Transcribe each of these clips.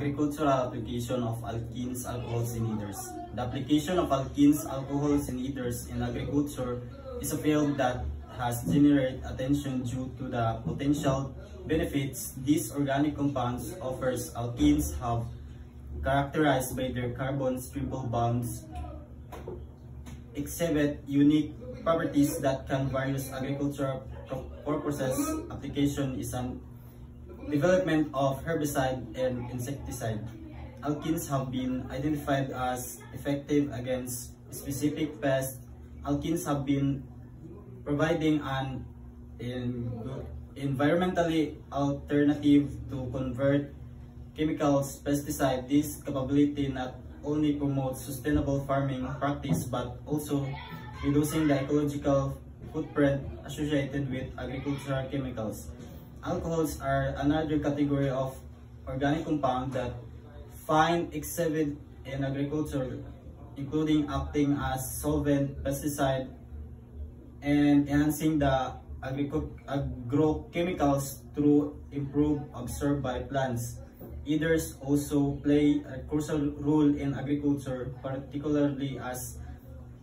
agricultural application of alkenes, alcohols, and ethers. The application of alkenes, alcohols, and ethers in agriculture is a field that has generated attention due to the potential benefits these organic compounds offers. Alkenes have characterized by their carbon's triple bonds exhibit unique properties that can various agricultural purposes. Application is an development of herbicide and insecticide. Alkenes have been identified as effective against specific pests. Alkenes have been providing an environmentally alternative to convert chemicals pesticide. This capability not only promotes sustainable farming practice but also reducing the ecological footprint associated with agricultural chemicals. Alcohols are another category of organic compound that find exhibit in agriculture, including acting as solvent, pesticide, and enhancing the agrochemicals through improved absorbed by plants. Ethers also play a crucial role in agriculture, particularly as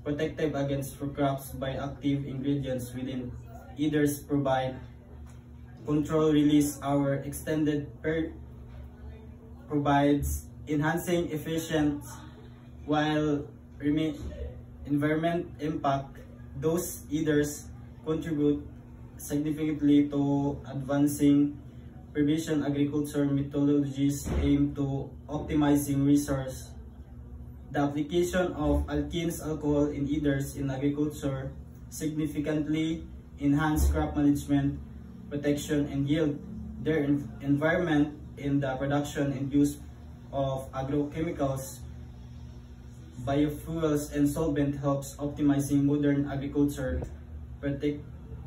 protective against fruit crops by active ingredients within. Ethers provide control release our extended provides enhancing efficient while environment impact. Those ethers contribute significantly to advancing precision agriculture methodologies aimed to optimizing resource. The application of alkenes, alcohol, and ethers in agriculture significantly enhance crop management, protection, and yield. Their environment in the production and use of agrochemicals, biofuels, and solvent helps optimizing modern agriculture,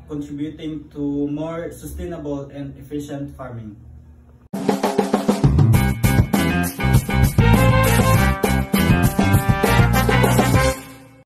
contributing to more sustainable and efficient farming.